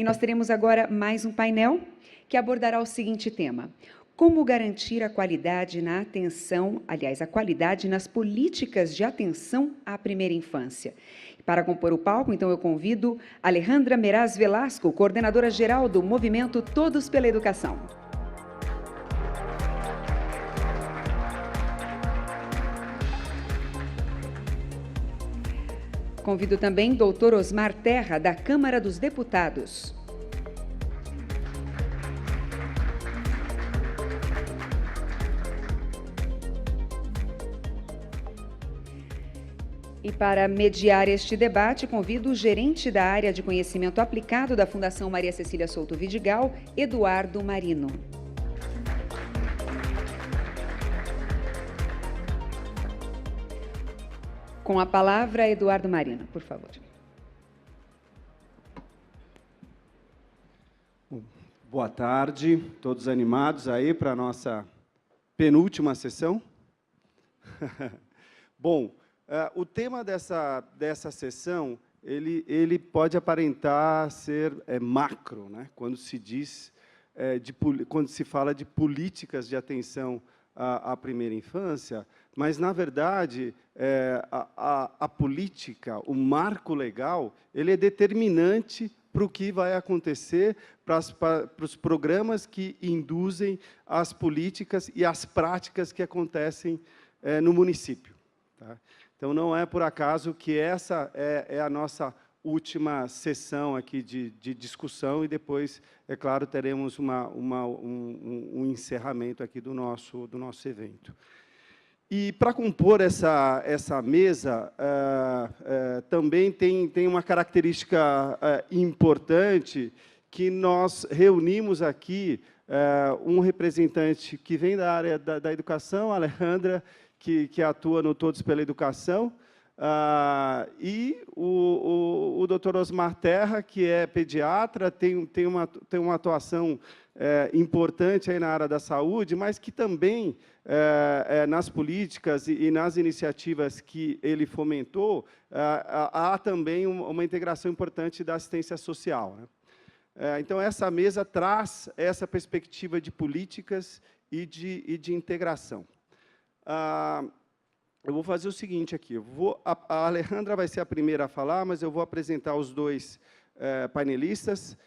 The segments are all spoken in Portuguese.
E nós teremos agora mais um painel que abordará o seguinte tema: como garantir a qualidade na atenção, aliás, a qualidade nas políticas de atenção à primeira infância. Para compor o palco, então, eu convido Alejandra Meraz Velasco, coordenadora-geral do movimento Todos pela Educação. Convido também Dr. Osmar Terra, da Câmara dos Deputados. E para mediar este debate, convido o gerente da área de conhecimento aplicado da Fundação Maria Cecília Souto Vidigal, Eduardo Marino. Com a palavra, Eduardo Marino, por favor. Boa tarde, todos animados aí para a nossa penúltima sessão? Bom, o tema dessa sessão, ele pode aparentar ser macro, né? Quando se diz, quando se fala de políticas de atenção à primeira infância, mas, na verdade, a política, o marco legal, ele é determinante para o que vai acontecer, para os programas que induzem as políticas e as práticas que acontecem no município. Tá? Então, não é por acaso que essa é a nossa última sessão aqui de discussão, e depois, é claro, teremos um encerramento aqui do nosso evento. E, para compor essa mesa, também tem uma característica importante, que nós reunimos aqui um representante que vem da área da educação, a Alejandra, que atua no Todos pela Educação, e o Dr. Osmar Terra, que é pediatra, tem uma atuação importante aí na área da saúde, mas que também, nas políticas e nas iniciativas que ele fomentou, há também uma integração importante da assistência social, né? Então, essa mesa traz essa perspectiva de políticas e de integração. Eu vou fazer o seguinte aqui, a Alejandra vai ser a primeira a falar, mas eu vou apresentar os dois painelistas,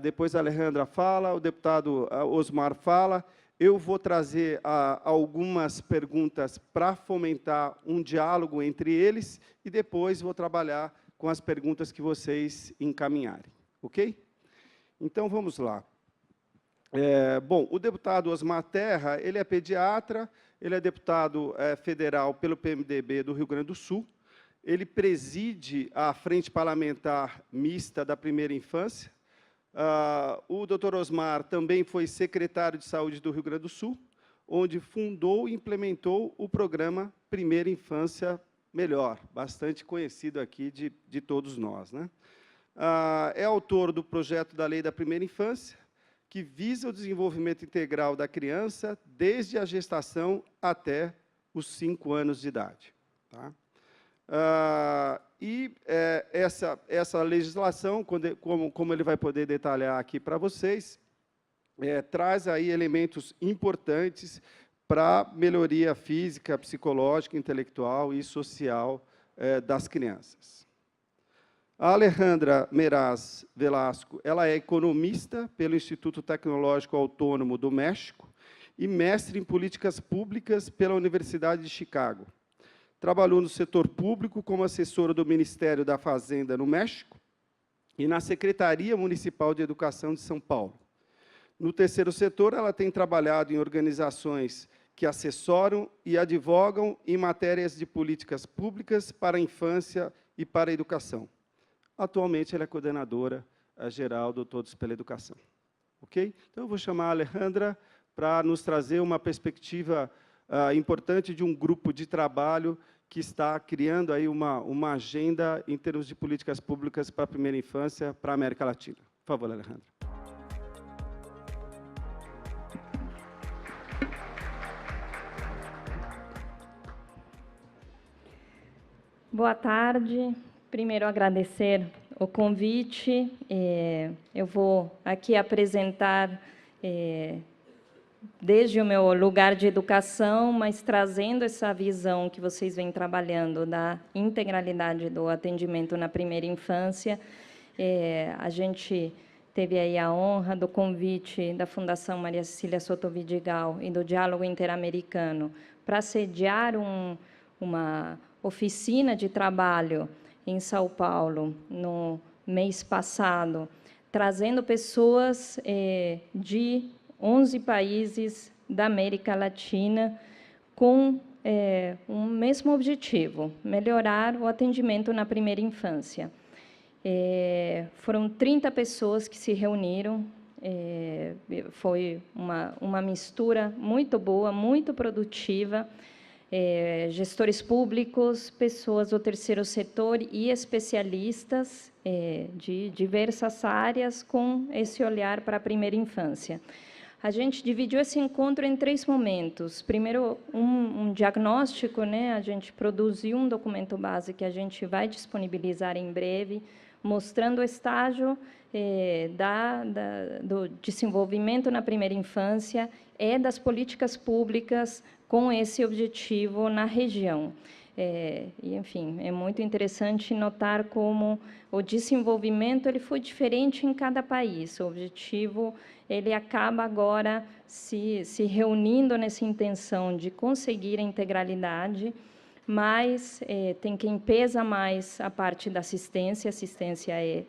depois a Alejandra fala, o deputado Osmar fala, eu vou trazer algumas perguntas para fomentar um diálogo entre eles, e depois vou trabalhar com as perguntas que vocês encaminharem, ok? Então, vamos lá. Bom, o deputado Osmar Terra, ele é pediatra, ele é deputado federal pelo PMDB do Rio Grande do Sul, ele preside a Frente Parlamentar Mista da Primeira Infância. O Dr. Osmar também foi secretário de Saúde do Rio Grande do Sul, onde fundou e implementou o programa Primeira Infância Melhor, bastante conhecido aqui de todos nós, né? É autor do projeto da Lei da Primeira Infância, que visa o desenvolvimento integral da criança desde a gestação até os 5 anos de idade. Tá? Essa legislação, como ele vai poder detalhar aqui para vocês, traz aí elementos importantes para a melhoria física, psicológica, intelectual e social das crianças. A Alejandra Meraz Velasco, ela é economista pelo Instituto Tecnológico Autônomo do México e mestre em políticas públicas pela Universidade de Chicago. Trabalhou no setor público como assessora do Ministério da Fazenda no México e na Secretaria Municipal de Educação de São Paulo. No terceiro setor, ela tem trabalhado em organizações que assessoram e advogam em matérias de políticas públicas para a infância e para a educação. Atualmente, ela é coordenadora geral do Todos pela Educação. Ok? Então, eu vou chamar a Alejandra para nos trazer uma perspectiva importante de um grupo de trabalho que está criando aí uma agenda em termos de políticas públicas para a primeira infância para a América Latina. Por favor, Alejandra. Boa tarde. Primeiro, agradecer o convite. Eu vou aqui apresentar desde o meu lugar de educação, mas trazendo essa visão que vocês vêm trabalhando da integralidade do atendimento na primeira infância. A gente teve aí a honra do convite da Fundação Maria Cecília Soto Vidigal e do Diálogo Interamericano para sediar uma oficina de trabalho em São Paulo, no mês passado, trazendo pessoas de 11 países da América Latina com um mesmo objetivo: melhorar o atendimento na primeira infância. Foram 30 pessoas que se reuniram, foi uma mistura muito boa, muito produtiva, gestores públicos, pessoas do terceiro setor e especialistas de diversas áreas com esse olhar para a primeira infância. A gente dividiu esse encontro em 3 momentos. Primeiro, um diagnóstico, né? A gente produziu um documento base que a gente vai disponibilizar em breve, mostrando o estágio do desenvolvimento na primeira infância e das políticas públicas com esse objetivo na região. E, enfim, é muito interessante notar como o desenvolvimento ele foi diferente em cada país. O objetivo ele acaba agora se reunindo nessa intenção de conseguir a integralidade, mas tem quem pesa mais a parte da assistência. A assistência é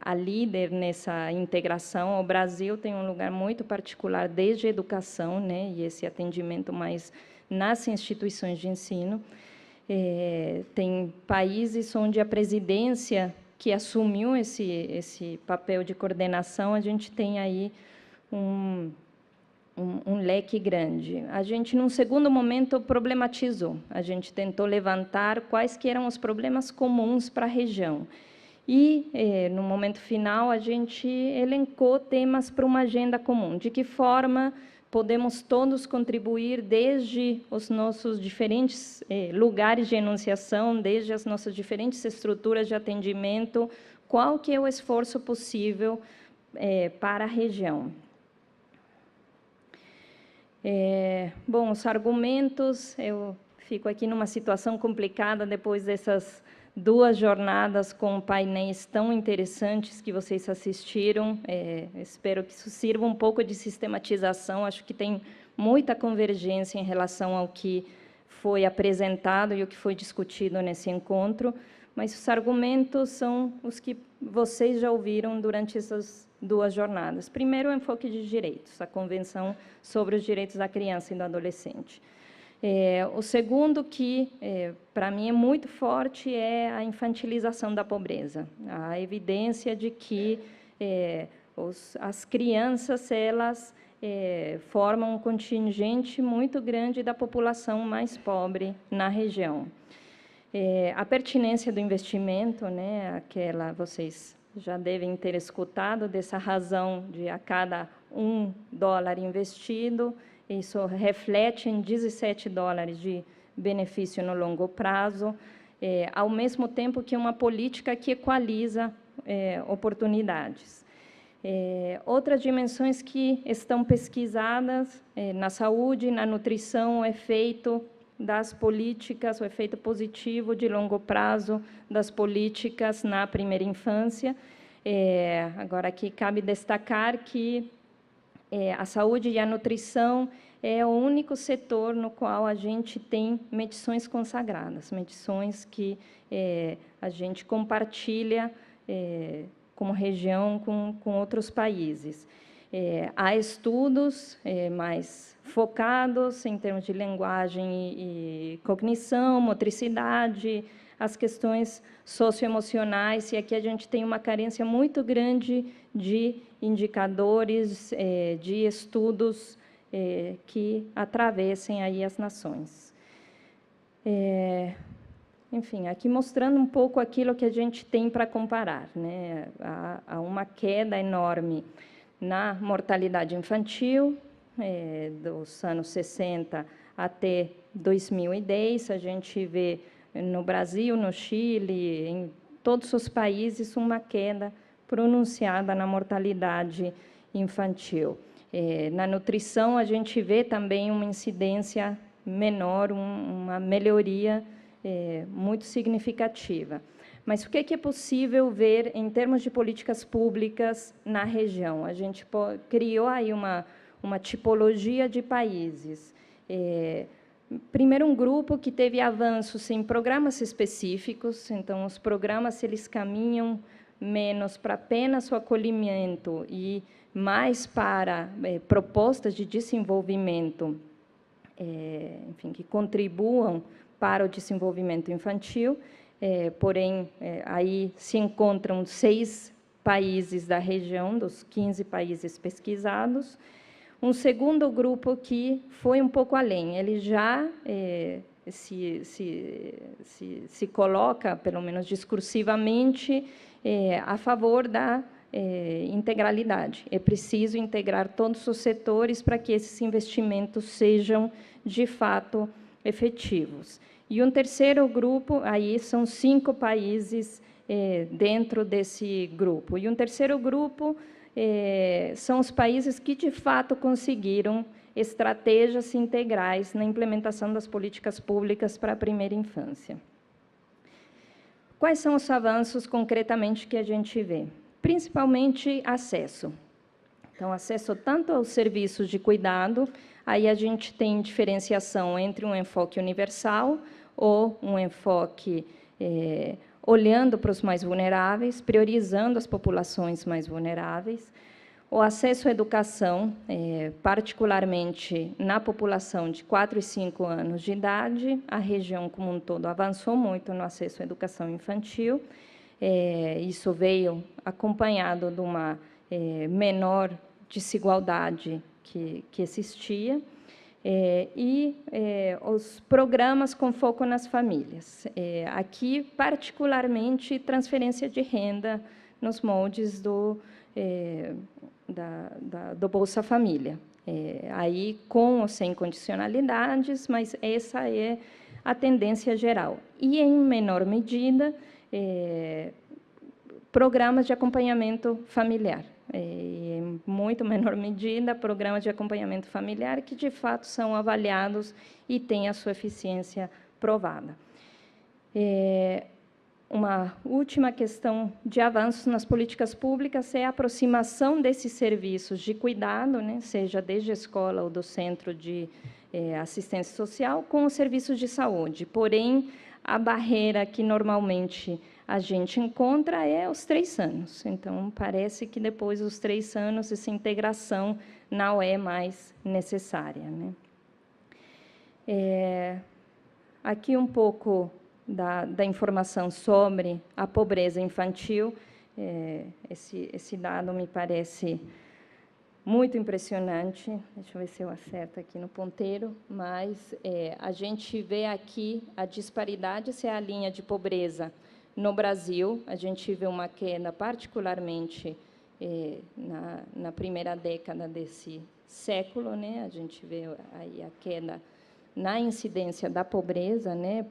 a líder nessa integração. O Brasil tem um lugar muito particular desde a educação, né, e esse atendimento mais nas instituições de ensino. Tem países onde a presidência que assumiu esse papel de coordenação, a gente tem aí um leque grande. A gente, num segundo momento, problematizou. A gente tentou levantar quais que eram os problemas comuns para a região. E, no momento final, a gente elencou temas para uma agenda comum. De que forma podemos todos contribuir, desde os nossos diferentes lugares de enunciação, desde as nossas diferentes estruturas de atendimento, qual que é o esforço possível para a região. Bom, os argumentos, eu fico aqui numa situação complicada depois dessas 2 jornadas com painéis tão interessantes que vocês assistiram. Espero que isso sirva um pouco de sistematização. Acho que tem muita convergência em relação ao que foi apresentado e o que foi discutido nesse encontro, mas os argumentos são os que vocês já ouviram durante essas 2 jornadas. Primeiro, o enfoque de direitos, a Convenção sobre os Direitos da Criança e do Adolescente. O segundo, que para mim é muito forte, é a infantilização da pobreza. A evidência de que as crianças, elas formam um contingente muito grande da população mais pobre na região. A pertinência do investimento, né, vocês já devem ter escutado dessa razão de a cada $1 investido, isso reflete em $17 de benefício no longo prazo, ao mesmo tempo que uma política que equaliza oportunidades. Outras dimensões que estão pesquisadas na saúde, na nutrição, o efeito das políticas, o efeito positivo de longo prazo das políticas na primeira infância. Agora, aqui cabe destacar que a saúde e a nutrição é o único setor no qual a gente tem medições consagradas, medições que a gente compartilha como região com outros países. Há estudos mais focados em termos de linguagem e cognição, motricidade, as questões socioemocionais, e aqui a gente tem uma carência muito grande de indicadores, de estudos que atravessem aí as nações. Enfim, aqui mostrando um pouco aquilo que a gente tem para comparar, né? Há uma queda enorme na mortalidade infantil, dos anos 60 até 2010, a gente vê no Brasil, no Chile, em todos os países, uma queda pronunciada na mortalidade infantil. Na nutrição, a gente vê também uma incidência menor, uma melhoria muito significativa. Mas o que é possível ver em termos de políticas públicas na região? A gente criou aí uma tipologia de países. Primeiro, um grupo que teve avanços em programas específicos, então, os programas eles caminham menos para apenas o acolhimento e mais para propostas de desenvolvimento, enfim, que contribuam para o desenvolvimento infantil. Porém, aí se encontram 6 países da região, dos 15 países pesquisados. Um segundo grupo que foi um pouco além, ele já se coloca, pelo menos discursivamente, a favor da integralidade. É preciso integrar todos os setores para que esses investimentos sejam, de fato, efetivos. E um terceiro grupo, aí são 5 países dentro desse grupo. E um terceiro grupo são os países que, de fato, conseguiram estratégias integrais na implementação das políticas públicas para a primeira infância. Quais são os avanços, concretamente, que a gente vê? Principalmente acesso. Então, acesso tanto aos serviços de cuidado, aí a gente tem diferenciação entre um enfoque universal ou um enfoque olhando para os mais vulneráveis, priorizando as populações mais vulneráveis, o acesso à educação, particularmente na população de 4 e 5 anos de idade, a região como um todo avançou muito no acesso à educação infantil, isso veio acompanhado de uma menor desigualdade que existia, os programas com foco nas famílias. Aqui, particularmente, transferência de renda nos moldes do Bolsa Família. Aí, com ou sem condicionalidades, mas essa é a tendência geral. E, em menor medida, programas de acompanhamento familiar. Em muito menor medida, programas de acompanhamento familiar que, de fato, são avaliados e têm a sua eficiência provada. Uma última questão de avanços nas políticas públicas é a aproximação desses serviços de cuidado, né, seja desde a escola ou do centro de assistência social, com os serviços de saúde. Porém, a barreira que normalmente a gente encontra é os 3 anos. Então, parece que depois dos 3 anos, essa integração não é mais necessária, né? Aqui um pouco da informação sobre a pobreza infantil. Esse dado me parece muito impressionante. Deixa eu ver se eu acerto aqui no ponteiro, mas a gente vê aqui a disparidade, essa é a linha de pobreza no Brasil. A gente vê uma queda, particularmente na primeira década desse século, né? A gente vê aí a queda na incidência da pobreza, né?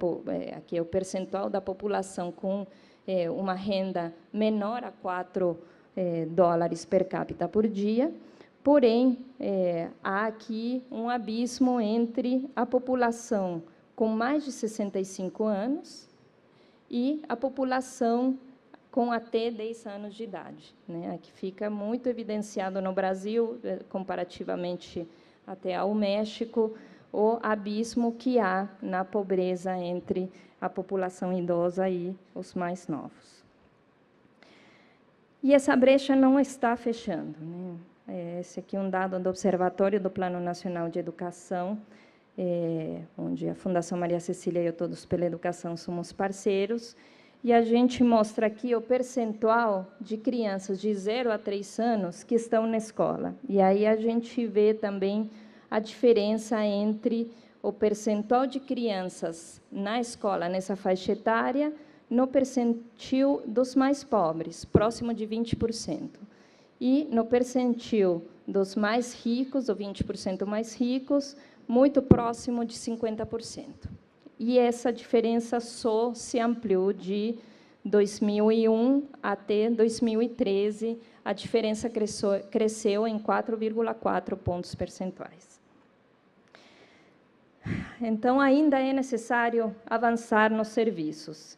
Aqui é o percentual da população com uma renda menor a 4 dólares per capita por dia. Porém, há aqui um abismo entre a população com mais de 65 anos e a população com até 10 anos de idade, né? Aqui fica muito evidenciado no Brasil, comparativamente até ao México, o abismo que há na pobreza entre a população idosa e os mais novos. E essa brecha não está fechando, né? Esse aqui é um dado do Observatório do Plano Nacional de Educação, onde a Fundação Maria Cecília e eu Todos pela Educação somos parceiros, e a gente mostra aqui o percentual de crianças de 0 a 3 anos que estão na escola. E aí a gente vê também a diferença entre o percentual de crianças na escola, nessa faixa etária, no percentil dos mais pobres, próximo de 20%. E no percentil dos mais ricos, ou 20% mais ricos, muito próximo de 50%. E essa diferença só se ampliou de 2001 até 2013, a diferença cresceu em 4,4 pontos percentuais. Então, ainda é necessário avançar nos serviços.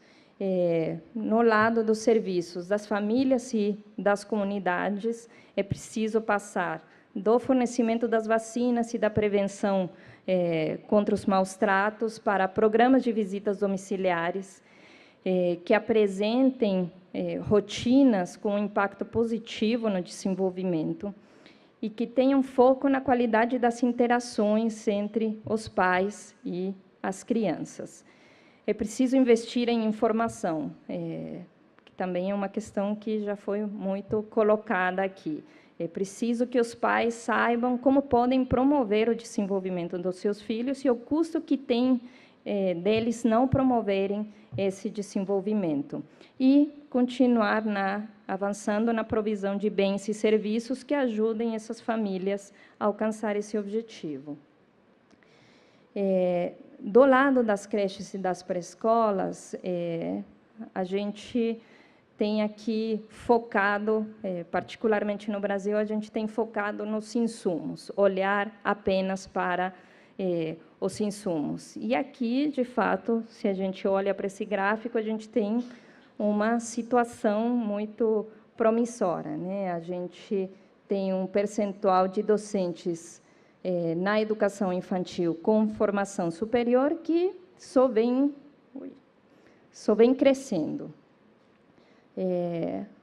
No lado dos serviços das famílias e das comunidades, é preciso passar do fornecimento das vacinas e da prevenção contra os maus tratos para programas de visitas domiciliares que apresentem rotinas com impacto positivo no desenvolvimento e que tenham foco na qualidade das interações entre os pais e as crianças. É preciso investir em informação, que também é uma questão que já foi muito colocada aqui. É preciso que os pais saibam como podem promover o desenvolvimento dos seus filhos e o custo que tem deles não promoverem esse desenvolvimento. E continuar avançando na provisão de bens e serviços que ajudem essas famílias a alcançar esse objetivo. Do lado das creches e das pré-escolas, a gente tem aqui focado, particularmente no Brasil, a gente tem focado nos insumos, olhar apenas para os insumos. E aqui, de fato, se a gente olha para esse gráfico, a gente tem uma situação muito promissora, né? A gente tem um percentual de docentes na educação infantil com formação superior que só vem crescendo.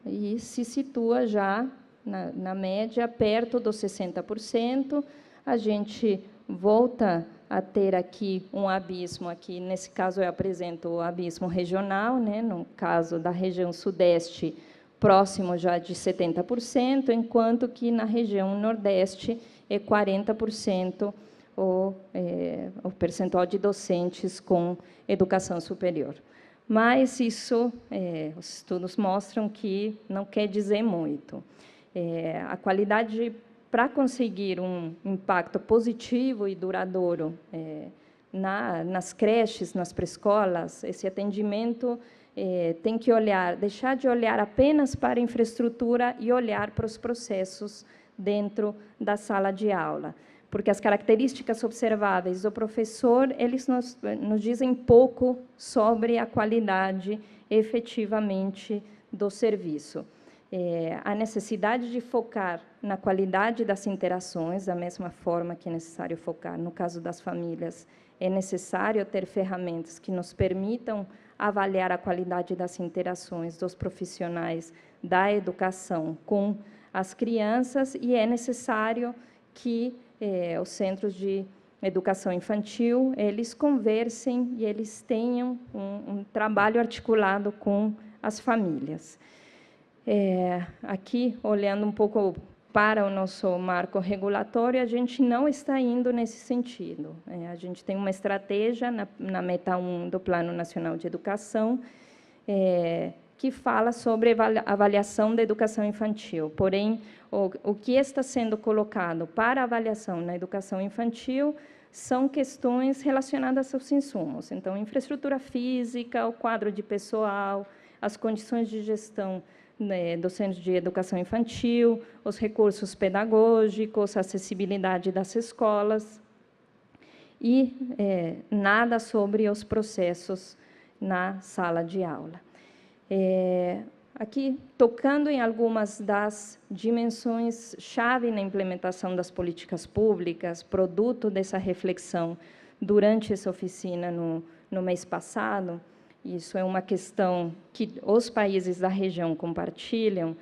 E se situa já, na média, perto dos 60%. A gente volta a ter aqui um abismo, aqui, nesse caso, eu apresento o abismo regional, né? No caso da região sudeste, próximo já de 70%, enquanto que na região nordeste é 40% o percentual de docentes com educação superior. Mas isso, os estudos mostram que não quer dizer muito. A qualidade, para conseguir um impacto positivo e duradouro nas creches, nas pré-escolas, esse atendimento tem que deixar de olhar apenas para a infraestrutura e olhar para os processos dentro da sala de aula. Porque as características observáveis do professor, eles nos dizem pouco sobre a qualidade, efetivamente, do serviço. A necessidade de focar na qualidade das interações, da mesma forma que é necessário focar no caso das famílias, é necessário ter ferramentas que nos permitam avaliar a qualidade das interações dos profissionais da educação com as crianças, e é necessário que os centros de educação infantil, eles conversem e eles tenham um trabalho articulado com as famílias. Aqui, olhando um pouco para o nosso marco regulatório, a gente não está indo nesse sentido. A gente tem uma estratégia na meta 1 do Plano Nacional de Educação, que fala sobre avaliação da educação infantil. Porém, o que está sendo colocado para avaliação na educação infantil são questões relacionadas aos insumos. Então, infraestrutura física, o quadro de pessoal, as condições de gestão dos centros de educação infantil, os recursos pedagógicos, a acessibilidade das escolas, e nada sobre os processos na sala de aula. Aqui, tocando em algumas das dimensões-chave na implementação das políticas públicas, produto dessa reflexão durante essa oficina no mês passado, isso é uma questão que os países da região compartilham,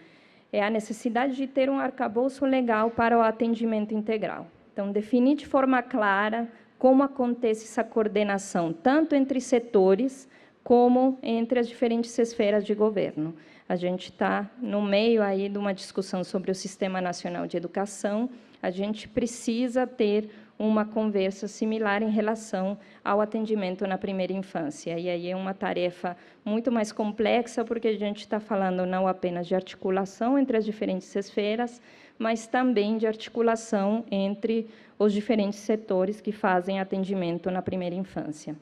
é a necessidade de ter um arcabouço legal para o atendimento integral. Então, definir de forma clara como acontece essa coordenação, tanto entre setores, como entre as diferentes esferas de governo. A gente está no meio aí de uma discussão sobre o Sistema Nacional de Educação, a gente precisa ter uma conversa similar em relação ao atendimento na primeira infância. E aí é uma tarefa muito mais complexa, porque a gente está falando não apenas de articulação entre as diferentes esferas, mas também de articulação entre os diferentes setores que fazem atendimento na primeira infância.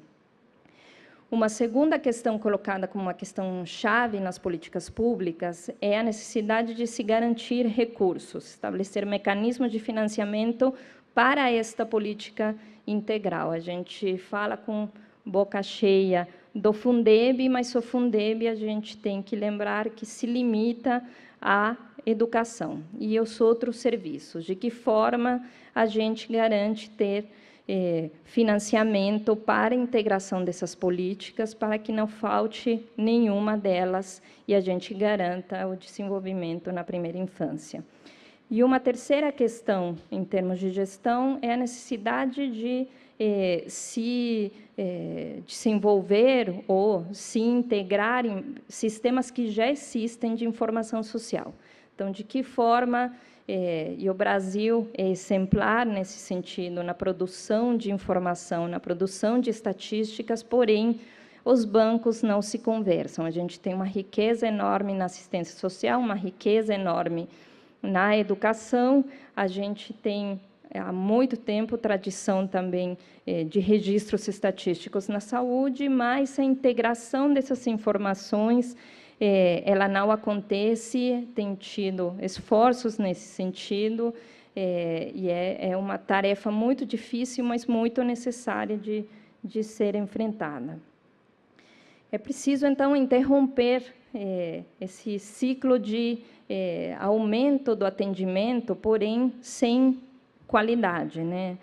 Uma segunda questão colocada como uma questão chave nas políticas públicas é a necessidade de se garantir recursos, estabelecer mecanismos de financiamento para esta política integral. A gente fala com boca cheia do Fundeb, mas o Fundeb a gente tem que lembrar que se limita à educação e aos outros serviços. De que forma a gente garante ter financiamento para a integração dessas políticas, para que não falte nenhuma delas e a gente garanta o desenvolvimento na primeira infância. E uma terceira questão, em termos de gestão, é a necessidade de se desenvolver ou se integrar em sistemas que já existem de informação social. Então, de que forma, e o Brasil é exemplar nesse sentido, na produção de informação, na produção de estatísticas, porém, os bancos não se conversam. A gente tem uma riqueza enorme na assistência social, uma riqueza enorme na educação, a gente tem há muito tempo tradição também de registros estatísticos na saúde, mas a integração dessas informações, ela não acontece, tem tido esforços nesse sentido, e é uma tarefa muito difícil, mas muito necessária de ser enfrentada. É preciso, então, interromper esse ciclo de aumento do atendimento, porém, sem qualidade, né?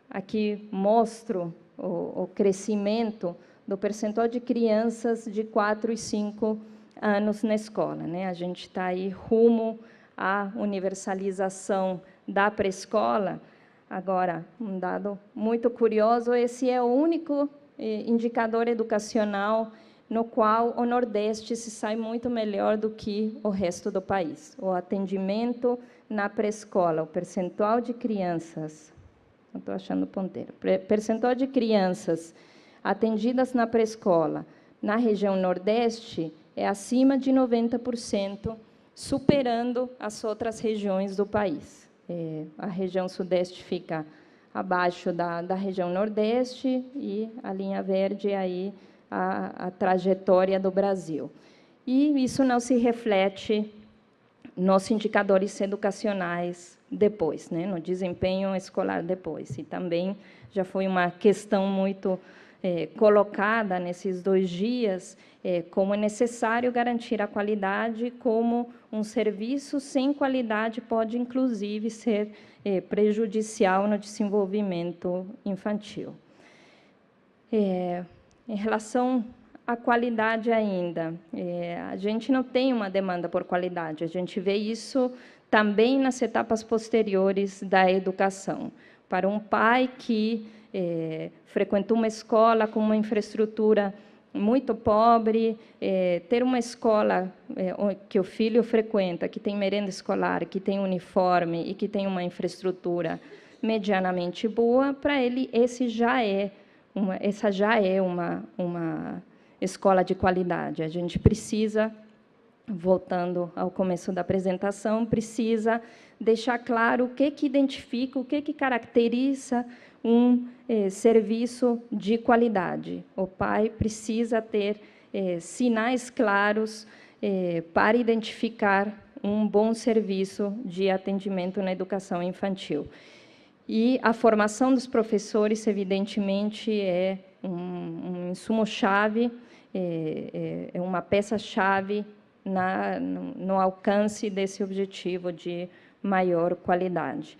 Aqui mostro o crescimento do percentual de crianças de 4 e 5 anos na escola, né? A gente está aí rumo à universalização da pré-escola. Agora, um dado muito curioso, esse é o único indicador educacional no qual o Nordeste se sai muito melhor do que o resto do país. O atendimento na pré-escola, o percentual de crianças, não estou achando ponteiro, percentual de crianças atendidas na pré-escola na região Nordeste é acima de 90%, superando as outras regiões do país. A região Sudeste fica abaixo da região Nordeste e a linha verde aí a trajetória do Brasil. E isso não se reflete nos indicadores educacionais depois, né, no desempenho escolar depois. E também já foi uma questão muito colocada nesses 2 dias, como é necessário garantir a qualidade, como um serviço sem qualidade pode, inclusive, ser prejudicial no desenvolvimento infantil. Em relação à qualidade ainda, a gente não tem uma demanda por qualidade, a gente vê isso também nas etapas posteriores da educação. Para um pai que frequentou uma escola com uma infraestrutura muito pobre, ter uma escola que o filho frequenta, que tem merenda escolar, que tem uniforme e que tem uma infraestrutura medianamente boa, para ele essa já é uma escola de qualidade. A gente precisa, voltando ao começo da apresentação, precisa deixar claro o que identifica, o que caracteriza um serviço de qualidade. O pai precisa ter sinais claros para identificar um bom serviço de atendimento na educação infantil. E a formação dos professores, evidentemente, é um insumo-chave, é uma peça-chave no alcance desse objetivo de maior qualidade.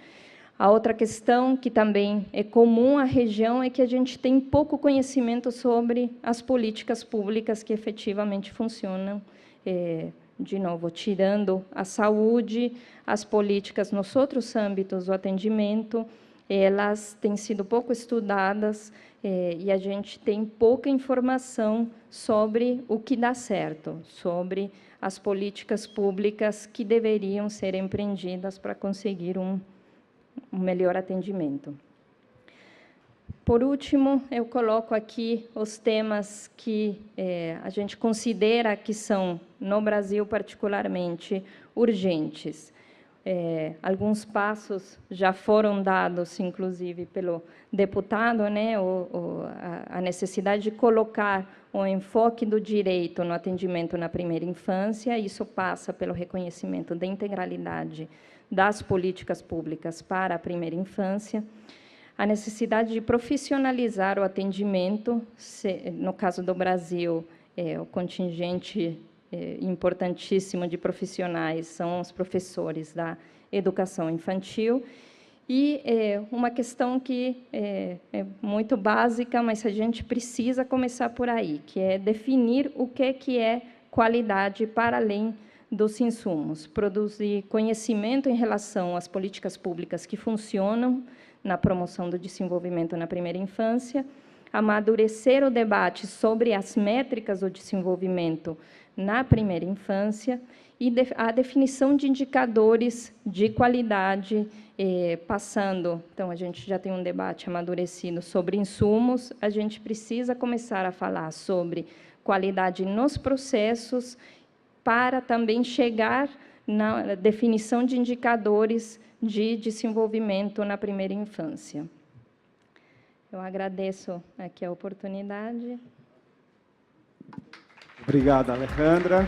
A outra questão, que também é comum à região, é que a gente tem pouco conhecimento sobre as políticas públicas que efetivamente funcionam, de novo, tirando a saúde, as políticas nos outros âmbitos do atendimento, elas têm sido pouco estudadas e a gente tem pouca informação sobre o que dá certo, sobre as políticas públicas que deveriam ser empreendidas para conseguir um melhor atendimento. Por último, eu coloco aqui os temas que a gente considera que são, no Brasil particularmente, urgentes. alguns passos já foram dados, inclusive, pelo deputado, né, a necessidade de colocar o enfoque do direito no atendimento na primeira infância. Isso passa pelo reconhecimento da integralidade das políticas públicas para a primeira infância, a necessidade de profissionalizar o atendimento, no caso do Brasil, o contingente importantíssimo de profissionais são os professores da educação infantil, e uma questão que é muito básica, mas a gente precisa começar por aí, que é definir o que é qualidade para além dos insumos, produzir conhecimento em relação às políticas públicas que funcionam na promoção do desenvolvimento na primeira infância, amadurecer o debate sobre as métricas do desenvolvimento na primeira infância e a definição de indicadores de qualidade, passando. Então, a gente já tem um debate amadurecido sobre insumos, a gente precisa começar a falar sobre qualidade nos processos, para também chegar na definição de indicadores de desenvolvimento na primeira infância. Eu agradeço aqui a oportunidade. Obrigado, Alejandra.